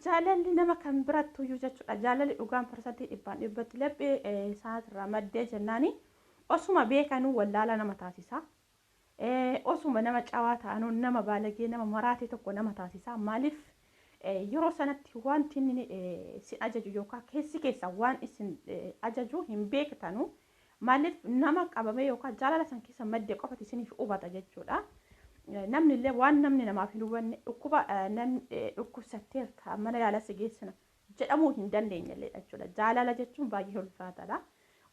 jaalalli nama kan birattu iyyuu jechuudha. Jaalalli dhugaan parsantii dhibbaan dhibbatti laphee isaatirraa maddee jennaani osuma beekanuu wallaala nama taasisa. Osuma nama cawaa ta'anuu nama baalagee nama maraatee tokko nama taasisa. Maaliif yeroo sanatti wanti inni si ajaju yookaan keessi keessa waan isin ajaju hin beektanu maaliif nama qabame yookaan jaalala san keessa maddee qofati isiniif hubata jechuudha. Namni illee waan namni namaaf hin hubanne dhukkuba dhukkubsatteerta mana yaala si geessina jedhamuu hin dandeenye illee jechuudha. Jaalala jechuun baay'ee ulfaataadha.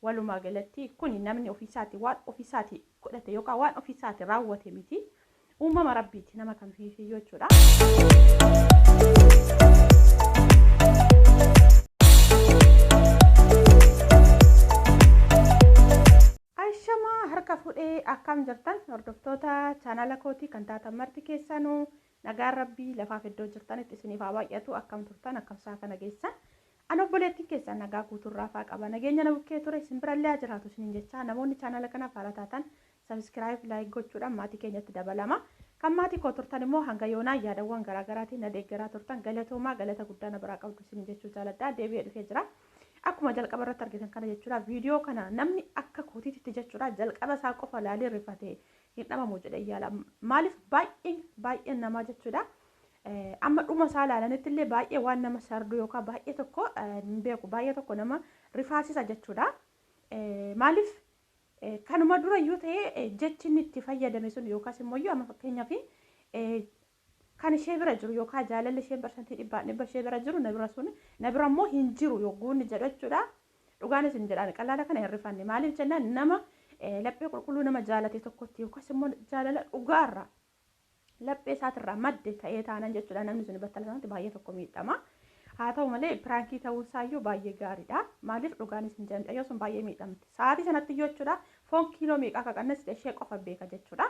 Walumaa galatti kun namni ofiisaati waan ofiisaati godhate yookaan waan ofiisaati raawwate miti. Uumama rabbiiti nama kan fiifiyyoo jechuudha. Aishamaa harka fuudhee akkam jirtan hordoftoota chaanala kootii kan taatan marti keessanuu nagaan rabbii lafaaf iddoo jirtanitti isiniif haa baay'atu akkam turtan akkam isaa kana geessan. An obboleettiin keessan nagaa guuturraa faa qaba. Nageenya na bukkee ture isin birallee jiraatu isiniin jecha namoonni chaanala kana faala taatan subscribe like gochuudhaan maatii keenyatti dabalama. Kan maatii koo turtan immoo hanga yoonaa yaadawwan garaagaraatiin na deeggaraa turtan galatoomaa galata guddaa na biraa qabdu isiniin jechuu jaaladha. Deebi'ee dhufee jira. Akkuma jalqaba irratti argitan kana jechuudha viidiyoo kana namni akka kootiitti jechuudha jalqaba isaa qofa laalee rifatee hin dhabamu jedhee yaala. Maaliif baay'een namaa jechuudha. Amma dhuma isaa laalanitti illee baay'ee waan nama sardu yookaan baay'ee tokko hin beeku baay'ee tokko nama rifaasisa jechuudha. Maaliif kanuma dura iyyuu ta'ee jechi inni itti fayyadame sun yookaas immoo iyyuu amma fakkeenyaaf kan ishee bira jiru yookaan jaalalli isheen parsantii dhibba ishee bira jiru na bira sun na bira immoo hin jiru yogguun jedhu jechuudha. Dhugaanis hin jedhaan qalaala kana hin rifanne maaliif jennaan nama laphee qulqulluu nama jaalate tokkotti yookaas immoo jaalala dhugaarra laphee isaatirraa madde ta'ee taanan jechuudha. Namni sun battala sanatti baay'ee tokko miidhama. Haa ta'u malee piraankii ta'uun isaayyuu baay'ee gaariidha. Maaliif dhugaanis hin jedhan sun baay'ee miidhamti. Sa'aatii sanatti iyyuu jechuudha foon kiiloo meeqaa kaqannas ishee qofa beeka jechuudha.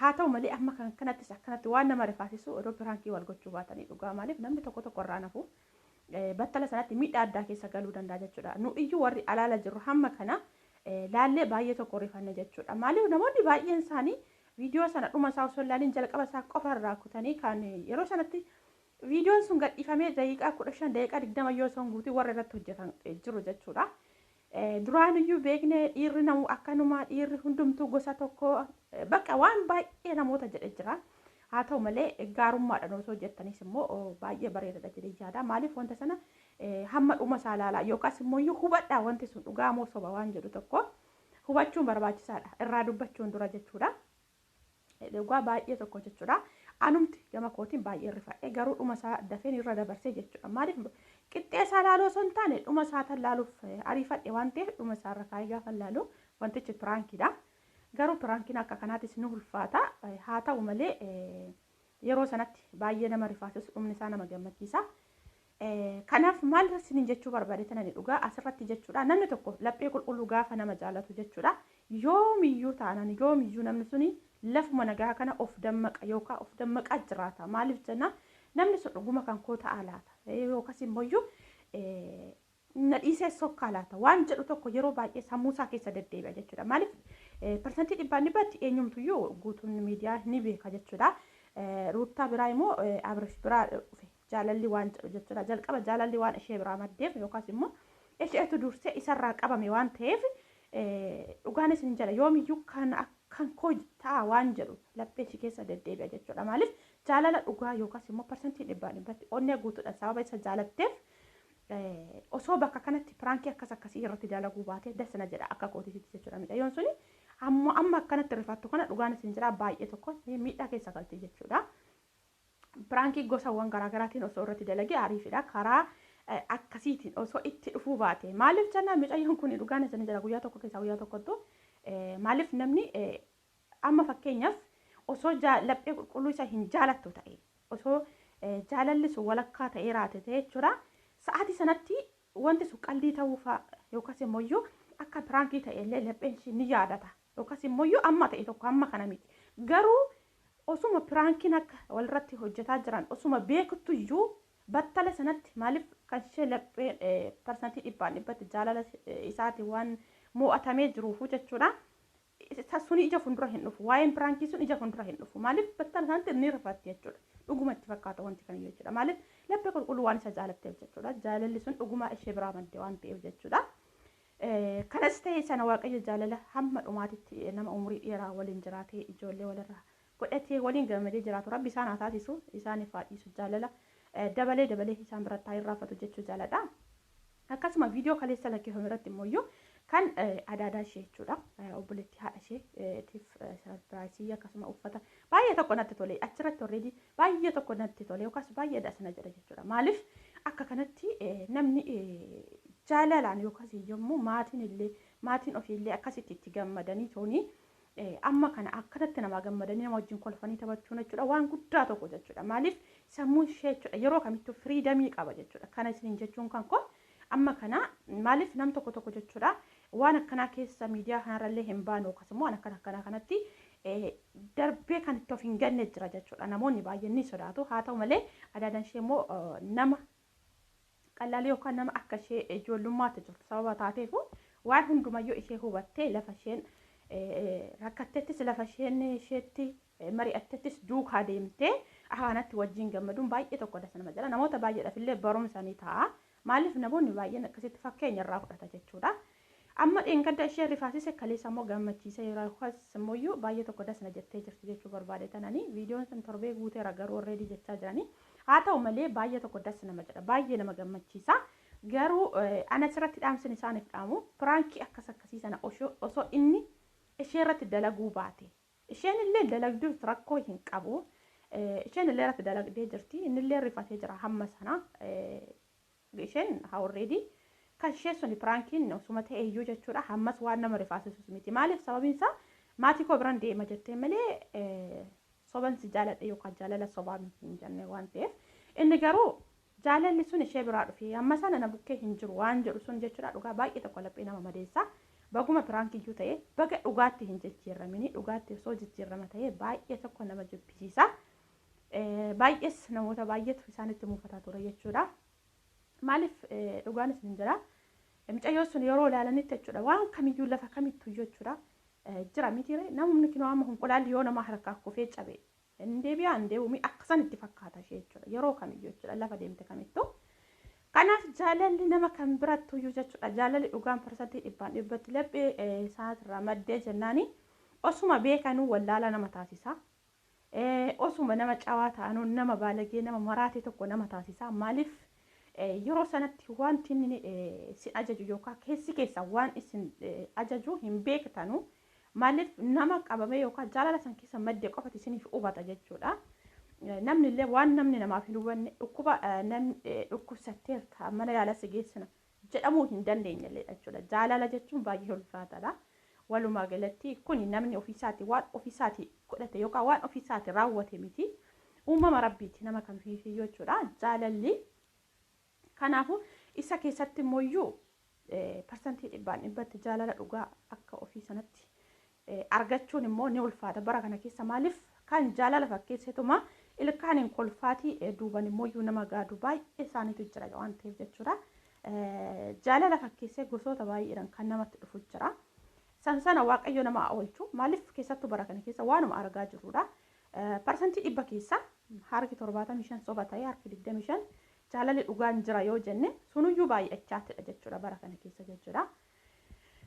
Haa ta'u malee amma kanattis akkanatti waan nama rifaasisu odoo piraankii wal gochuu baatanii dhugaa maaliif namni tokko tokko irraa nafu battala sanatti miidhaa addaa keessa galuu danda'a jechuudha. Nu iyyuu warri alaala jirru hamma kana laallee baay'ee tokko rifanne jechuudha. Maaliif namoonni baay'een isaanii viidiyoo sana dhuma isaa osoo ilaaliin jalqaba isaa qofa irraa kutanii kan yeroo sanatti viidiyoon sun gadhiifamee daqiiqaa 15 daqiiqaa 20 yoo son guutii warra irratti hojjetan jiru jechuudha. Duraan iyyuu beekne dhiirri namu akkanuma dhiirri hundumtuu gosa tokko bakka waan baay'ee namoota jedhe jira. Haa ta'u malee gaarummaadhaan osoo hojjettanis immoo baay'ee bareedaadha jedhee yaada. Maaliif wanta sana hamma dhuma isaa ilaalaa yookaas immoo iyyuu hubadhaa wanti sun dhugaa moo soba waan jedhu tokko hubachuun barbaachisaadha irraa dubbachuun dura jechuudha. Dhugaa baay'ee tokko jechuudha. Anumti gama kootiin baay'ee rifadhe garuu dhuma isaa dafeen irra dabarsee jechuudha. Maaliif qixxee isaa laaloo osoo hin taane dhuma isaa tan laaluuf ariifadhe waan ta'eef dhuma isaa irra kaayee gaafa laalu wantichi piraankiidha. Garuu piraankiin akka kanaatis ni ulfaata. Haa ta'u malee yeroo sanatti baay'ee nama rifaasisu dhumni isaa nama gammachiisa. Kanaaf maal isiniin jechuu barbaadetan ani dhugaa asirratti jechuudha. Namni tokko laphee qulqulluu gaafa nama jaalatu jechuudha. Yoomiyyuu taanan yoomiyyuu namni suni lafuma nagaa kana of dammaqa yookaan of dammaqaa jiraata. Maaliif jenna namni sun dhuguma kan koo ta'a laata yookaas immoo iyyuu na dhiisee sokkaa laata waan jedhu tokko yeroo baay'ee sammuu isaa keessa deddeebi'a jechuudha. Maaliif parsantii dhibbaan dhibbatti eenyumtuyyuu guutuun miidiyaa ni beeka jechuudha. Ruuttaa biraa immoo Abirish biraa dhufe jaalalli waan jedhu jechuudha. Jalqaba jaalalli waan ishee biraa maddeef yookaas immoo isheetu dursee isarraa qabame waan ta'eef dhugaanis hin jala yoomiyyuu kan koo ta'a waan jedhu laphee ishee keessa deddeebi'a jechuudha. Maaliif jaalala dhugaa yookaas immoo parsantii dhibbaan dhibbatti onnee guutuudha sababa isa jaalatteef osoo bakka kanatti piraankii akkasii irratti dalaguu baatee dasna jedha akka kootiitti jechuudha. Miidhayoon suni amma akkanatti rifattu kana dhugaanis hin jira baay'ee tokko miidhaa keessa galti jechuudha. Piraankii gosawwan garaagaraatiin osoo irratti dalagee ariifidha karaa akkasiitiin osoo itti dhufuu baate maaliif jennaan miidhayoon kun dhugaanis hin jira guyyaa tokko keessaa guyyaa tokkottu maaliif namni amma fakkeenyaaf osoo laphee qulqulluu isa hin jaalattu ta'e osoo jaalalli sun walakkaa ta'ee raate ta'e jechuudha. Sa'aatii sanatti wanti sun qalbii ta'uufaa yookaas immoo iyyuu akka piraankii ta'e illee lapheen ishee ni yaadata yookaas immoo iyyuu amma ta'e tokko amma kana miti. Garuu osuma piraankiin akka walirratti hojjetaa jiran osuma beektu iyyuu battala sanatti maaliif kan ishee laphee parsantii dhibbaan dhibbatti jaalala isaati waan mo'atamee jiruufu jechuudha. suni ija fuuldura hin dhufu waa'een piraankii sun ija fuuldura hin dhufu maaliif battal isaanitti ni rifatti jechuudha dhuguma itti fakkaata wanti kan jechuudha maaliif laphee qulqulluu waan isa jaalatteef jechuudha jaalalli sun dhuguma ishee biraa madde waan ta'eef jechuudha. Kanas ta'e sana waaqayyo jaalala hamma dhumaatitti nama umurii dheeraa waliin jiraatee ijoollee walirraa godhatee waliin gammadee jiraatu rabbi isaan haa taasisu isaaniif haa dhiisu jaalala dabalee isaan biratti haa irraafatu jechuu jaaladha. Akkasuma viidiyoo kaleessa lakkifame irratti immoo kan adaadaa ishee jechuudha obboleetti haadha isheetiif sarpiraayisii akkasuma uffata baay'ee tokko natti tole achirratti already baay'ee tokko natti tole yookaas baay'ee dasna jedha jechuudha maaliif akka kanatti namni jaalalaan yookaas yommuu maatiin ofiillee akkasitti itti gammadanii tooni amma kana akkanatti nama gammadanii nama wajjin kolfanii taphachuun jechuudha waan guddaa tokko jechuudha maaliif sammuun ishee jechuudha yeroo kamittuu firiidamii qaba jechuudha kana isin jechuun kan koo amma kana maaliif nam tokko jechuudha waan akkanaa keessa miidiyaa kanarrallee hin baanu yookaas immoo waan akkanaa kanatti darbee kan itti of hin ganne jira jechuudha namoonni baay'een ni sodaatu haa ta'u malee adaadaan ishee immoo nama qal'aalee yookaan nama akka ishee ijoollummaatti jirtu sababa taateef waan hundumayyuu ishee hubattee lafa isheen rakkattettis lafa isheen isheetti mari'attettis duukaa deemtee akaanatti wajjin gammaduun baay'ee tokko dasa nama jala namoota baay'eedhaaf illee barumsanii ta'a maaliif namoonni baay'een akkasitti fakkeenya irraa fudhata jechuudha. Amma dheengadda ishee rifaasise kaleessa immoo gammachiisa yeroo akkasumas immoo baay'ee tokko dasna jettee jirti jechuu barbaade tananii viidiyoon sun torbee guuteera garuu already jechaa jiranii haa ta'u malee baay'ee tokko dasna nama jedha baay'ee nama gammachiisa garuu ana asirratti dhaamsin isaaniif dhaamu piraankii akkasii sana osoo inni ishee irratti dalaguu baate isheen illee dalagduuf rakkoo hin qabu isheen illee irratti dalagdee jirti inni illee rifatee jira hamma sana isheen already kan ishee suni piraankiin osuma ta'e iyyuu jechuudha hammas waan nama rifaasisus miti maaliif sababiin isaa maatii koo biraan deema jettee malee soban si jaaladhe yookaan jaalala sobaa miti hin jenne waan ta'eef inni garuu jaalalli sun ishee biraa dhufee amma sana na bukkee hin jiru waan jedhu sun jechuudha dhugaa baay'ee tokko laphee nama madeessa baguma pirankii iyyuu ta'e baga dhugaatti hin jijjiiramini dhugaatti osoo jijjiirama ta'e baay'ee tokko nama jibbisiisa baay'ees namoota baay'eetu isaanitti muufataa ture jechuudha. Maaliif dhugaan isin jira mucayyoo sun yeroo ilaalanitti jechuudha waan kamiyyuu lafa kamittuu jechuudha jira mitiire namni kinoo amma hunqulaalli yoo nama harkaa kufee cabe deebi'aa deebi'uu akkasan itti fakkaata ishee jechuudha yeroo kamiyyuu jechuudha lafa deemte kamittuu kanaaf jaalalli nama kan birattuu jechuudha jaalalli dhugaan parsantii 100% laphee isaatirraa maddee jennaani osuma beekanuu wallaala nama taasisa osuma nama cawaa ta'anuu nama baalagee nama maraatee tokko nama taasisa maaliif yeroo sanatti wanti inni si ajaju yookaan keessi keessa waan isin ajaju hin beektanu maaliif nama qabame yookaan jaalala san keessa maddee qofati isiniif hubata jechuudha. Namni illee waan namni namaaf hin hubanne dhukkuba dhukkubsatteerta mana yaala si geessina jedhamuu hin dandeenye jechuudha. Jaalala jechuun baay'ee ulfaataadha. Walumaa galatti kun namni ofiisaati waan ofiisaati godhate yookaan waan ofiisaati raawwate miti uumama rabbiiti nama kamiifii jechuudha. Jaalalli kanaafu isa keessatti immoo parsantii 100% jaalala dhugaa akka ofii sanatti argachuun immoo ni ulfaata bara kana keessa maaliif kan jaalala fakkeessetuma ilkaaniin kolfaatii duuban immoo nama gaadu baay'ee isaaniitu jira waan ta'eef jechuudha. Jaalala fakkeessee gosoota baay'eedhaan kan namatti dhufu jira. Sansana waaqayyo nama oolchu maaliif keessattuu bara kana keessa waanuma argaa jirrudha. Parsantii 100 keessa harki 75 soba ta'ee harki 25 jaalalli dhugaan jira yoo jenne sunuyyuu baay'achaatidha jechuudha bara kana keessa jechuudha.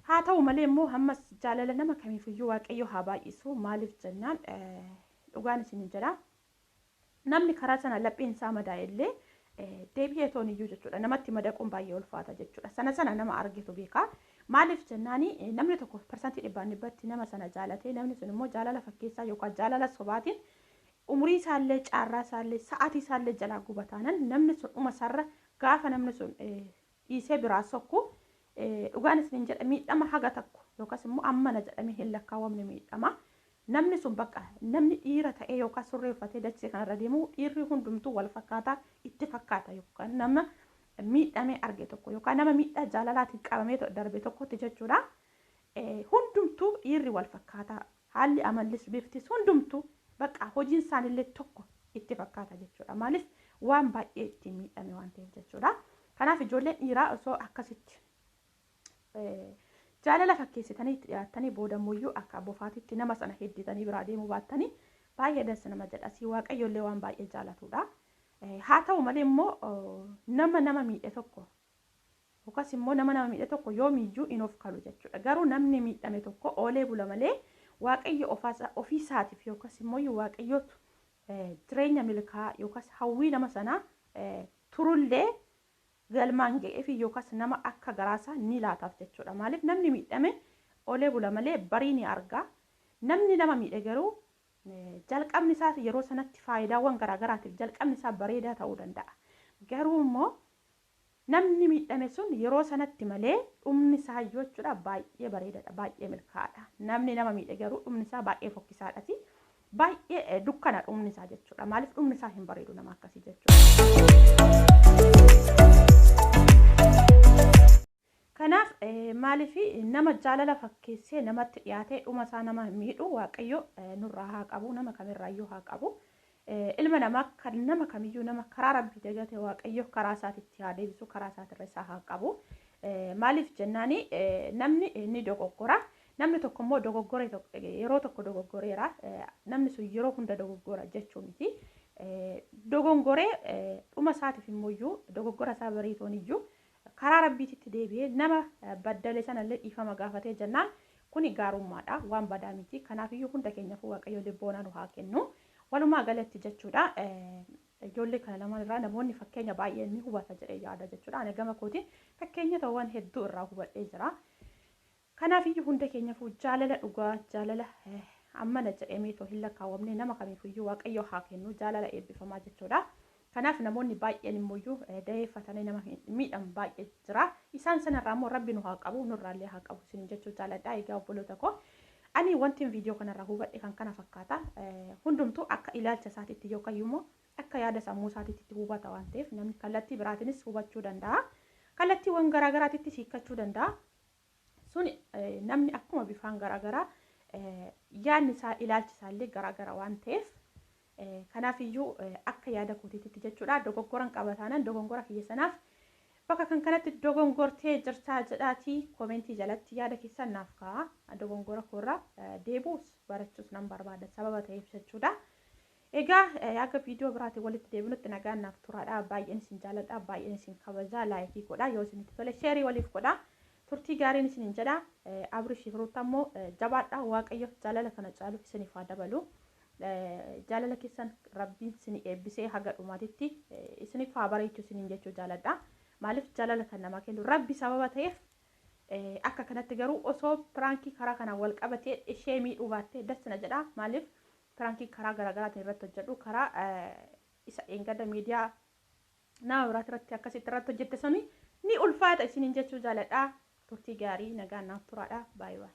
Haa ta'u malee immoo hammas jaalala nama kamiifiyyuu waaqayyo haa baay'isu maaliif jennaan dhugaan isin jira. Namni karaa sana lapheen isaa madaa'ellee deebi'ee tooniyyuu jechuudha namatti madaquun baay'ee ulfaata jechuudha. Sana nama argitu beeka. Maaliif jennaani namni tokko parsantii 100% nama sana jaalatee namni sun immoo jaalala fakkeessaa yookaan jaalala sobaatiin umurii isaallee caarraa isaallee sa'aatii isaallee jalaa gubataanan namni sun dhuma sarra gaafa namni sun dhiisee biraa sokku dhugaan isin jedha miidhama haga takku yookaas immoo ammana jedhamee hin lakkaawwamne miidhama namni sun bakka namni dhiira ta'ee yookaan surree uffatee dachee kanarra deemu dhiirri hundumtuu wal fakkaataa itti fakkaata yookaan nama miidhamee arge tokko yookaan nama miidhaa jaalalaatiin qabamee darbe tokkotti jechuudha. Hundumtuu dhiirri wal fakkaataa haalli amallis biftis hundumtuu bakka hojiin isaanillee tokko itti fakkaata jechuudha. Maaliif waan baay'ee ittiin miidhame waan ta'eef jechuudha. Kanaaf ijoolleen dhiiraa osoo akkasitti jaalala fakkeessitanii itti dhiyaattanii boodammuyyuu akka bofaatitti nama sana hedditanii biraa deemuu baattanii baay'ee dansa nama jedha. Si waaqayyollee waan baay'ee jaalatudha. Haa ta'u malee immoo nama miidhe tokko yookaas immoo nama miidhe tokko yoomiyyuu in of kalu jechuudha. Garuu namni miidhame tokko oolee bula malee waaqayyo ofiisaatiif yookaas immoo waaqayyootu jireenya milkaa yookaas hawwii nama sanaa turullee galmaan ga'ee fi yookaas nama akka garaasaa ni laataaf jechuudha. Maaliif namni miidhame oolee bula malee barii ni arga. Namni nama miidhe garuu jalqabni isaa yeroo sanatti faayidaawwan garaagaraatiif jalqabni isaa bareedaa ta'uu danda'a. Garuu immoo namni miidhame sun yeroo sanatti malee dhumni isaa jechuudha baay'ee bareedaadha, baay'ee milkaa'aadha. Namni nama miidhe garuu dhumni isaa baay'ee fokkisaadhaati. Baay'ee dukkana dhumni isaa jechuudha. Maaliif dhumni isaa hin bareedu nama akkasii jechuudha. Kanaaf maaliif nama jaalala fakkeessee namatti dhiyaatee dhuma isaa nama miidhu waaqayyo nurraa haa qabu, nama kamirraayyuu haa qabu. Ilma namaa kan nama kamiyyuu nama karaa rabbii dagate waaqayyo karaa isaatitti haa deebisu, karaa isaatirra isaa haa qabu. Maaliif jennaani namni ni dogoggora. Namni tokko immoo dogoggoree yeroo tokko dogoggoreera. Namni sun yeroo hunda dogoggora jechuu miti. Dogongoree dhuma isaatiif immoo dogoggora isaa bariitooniyyuu karaa rabbiititti deebi'ee nama baddale sanallee dhiifama gaafatee jennaan kuni gaarummaadha, waan badaa miti. Kanaafiyyuu hunda keenyaaf waaqayyo libboonaa nu haa kennu. Walumaa galatti jechuudha. Ijoollee kana lamaan irraa namoonni fakkeenya baay'ee ni hubata jedhee yaada jechuudha. Ani gama kootiin fakkeenya ta'uwwan hedduu irraa hubadhee jira. Kanaafiyyuu hunda keenyaaf jaalala dhugaa, jaalala ammana jedhamee too hin lakkaawwamne nama kamiifiyyuu waaqayyo haa kennu, jaalala eebbifamaa jechuudha. Kanaaf namoonni baay'een immoo dayeeffatanii nama miidhan baay'ee jira. Isaan sanarraa immoo rabbi nu haa qabu, nurraallee haa qabu isin jechuu jaaladha. Egaa obboloota koo ani wanti viidiyoo kanarraa hubadhe kan kana fakkaata. Hundumtuu akka ilaalcha isaatiitti yookaan immoo akka yaada sammuu isaatiitti hubata waan ta'eef namni kallattii biraatiinis hubachuu danda'a. Kallattiiwwan garaagaraatiitti hiikkachuu danda'a. Sun namni akkuma bifaan garaagaraa yaadni isaa ilaalchi isaallee garaagara waan ta'eef kanaafiyyuu akka yaada kootiitti jechuudha. Dogoggoran qabataanan dogongora kiyya sanaaf bakka kanatti dogongortee jirtaa jedhaatii koomentii jalatti yaada keessan naaf ka'a. Dogongora koorraa deebuus barachuus nan barbaada sababa ta'eef jechuudha. Egaa akka viidiyoo biraatiin walitti deebinutti nagaan naaf turaadha. Baay'een isin jaaladha, baay'een isin kabajaa, laayikii godha, yoo isinitti tole sheerii waliif godha. Turtii gaariin isinin jedha. Abrish Firuuta immoo jabaadha. Waaqayyo jaalala kana caalu isiniif haa dabalu. Jaalala keessan rabbiin isin eebbisee haga dhumaatitti isiniif haa bareechu isinin jechuu jaaladha. Maaliif jaalala kan namaa kennu rabbi sababa ta'eef akka kanatti garuu osoo piraankii karaa kanaan wal qabatee ishee miidhuu baattee dasna jedha. Maaliif piraankii karaa garaagaraatiin irratti hojjedhu karaa isa eegada miidiyaa nama biraati irratti akkasitti irratti hojjette suni ni ulfaata isinin jechuu jaaladha. Turtii gaarii nagaan naaf turaadha. Baay'ee.